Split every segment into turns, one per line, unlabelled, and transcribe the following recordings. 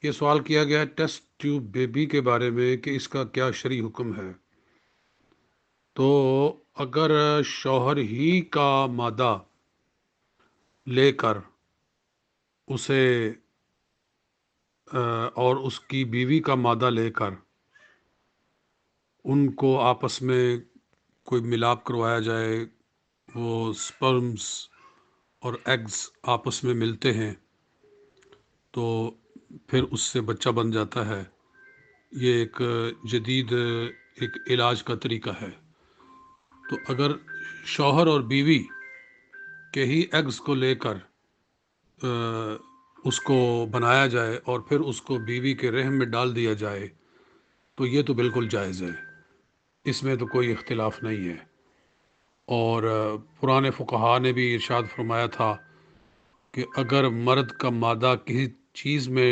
یہ سوال کیا گیا ہے ٹیسٹ ٹیوب بیبی کے بارے میں کہ اس کا کیا شرعی حکم ہے۔ تو اگر شوہر ہی کا مادہ لے کر اسے اور اس کی بیوی کا مادہ لے کر ان کو آپس میں کوئی ملاپ کروایا جائے، وہ سپرمز اور ایگز آپس میں ملتے ہیں تو پھر اس سے بچہ بن جاتا ہے۔ یہ ایک جدید ایک علاج کا طریقہ ہے۔ تو اگر شوہر اور بیوی کے ہی ایگز کو لے کر اس کو بنایا جائے اور پھر اس کو بیوی کے رحم میں ڈال دیا جائے تو یہ تو بالکل جائز ہے، اس میں تو کوئی اختلاف نہیں ہے۔ اور پرانے فقہا نے بھی ارشاد فرمایا تھا کہ اگر مرد کا مادہ کسی چیز میں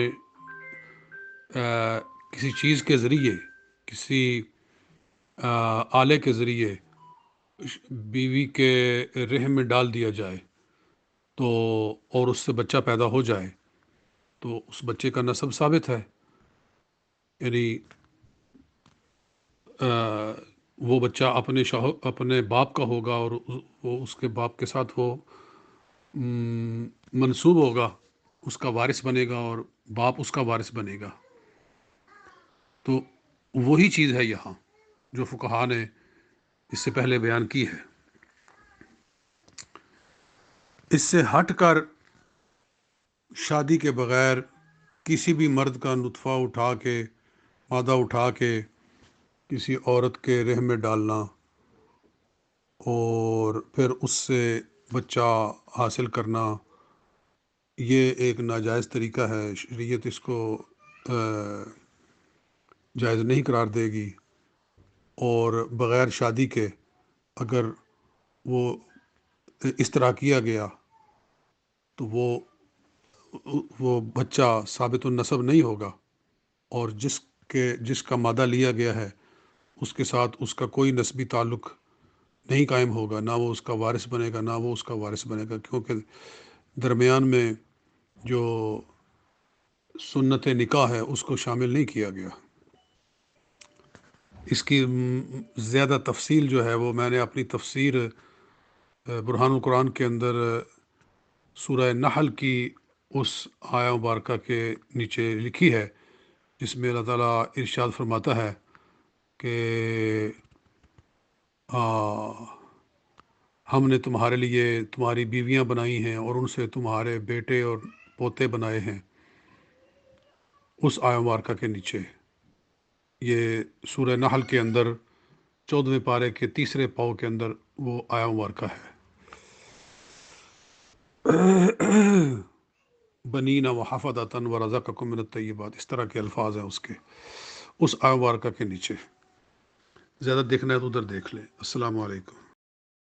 کسی چیز کے ذریعے، کسی آلے کے ذریعے بیوی کے رحم میں ڈال دیا جائے تو اور اس سے بچہ پیدا ہو جائے تو اس بچے کا نسب ثابت ہے، یعنی وہ بچہ اپنے باپ کا ہوگا اور وہ اس کے باپ کے ساتھ وہ منسوب ہوگا، اس کا وارث بنے گا اور باپ اس کا وارث بنے گا۔ تو وہی چیز ہے یہاں جو فقہا نے اس سے پہلے بیان کی ہے۔ اس سے ہٹ کر شادی کے بغیر کسی بھی مرد کا نطفہ اٹھا کے، مادہ اٹھا کے کسی عورت کے رحم میں ڈالنا اور پھر اس سے بچہ حاصل کرنا، یہ ایک ناجائز طریقہ ہے۔ شریعت اس کو جائز نہیں قرار دے گی، اور بغیر شادی کے اگر وہ اس طرح کیا گیا تو وہ بچہ ثابت النسب نہیں ہوگا، اور جس کا مادہ لیا گیا ہے اس کے ساتھ اس کا کوئی نسبی تعلق نہیں قائم ہوگا، نہ وہ اس کا وارث بنے گا، نہ وہ اس کا وارث بنے گا، کیونکہ درمیان میں جو سنت نکاح ہے اس کو شامل نہیں کیا گیا۔ اس کی زیادہ تفصیل جو ہے وہ میں نے اپنی تفسیر برہان القرآن کے اندر سورہ نحل کی اس آیہ مبارکہ کے نیچے لکھی ہے، جس میں اللہ تعالیٰ ارشاد فرماتا ہے کہ ہم نے تمہارے لیے تمہاری بیویاں بنائی ہیں اور ان سے تمہارے بیٹے اور پوتے بنائے ہیں۔ اس آیہ مبارکہ کے نیچے یہ سورہ نحل کے اندر 14ویں پارے کے تیسرے پاؤ کے اندر وہ آیہ مبارکہ ہے۔ بنین و حفدۃ ورزقکم من الطیبات، اس طرح کے الفاظ ہیں اس کے، اس آیہ مبارکہ کے نیچے۔ زیادہ دیکھنا ہے تو ادھر دیکھ لیں۔ السلام علیکم۔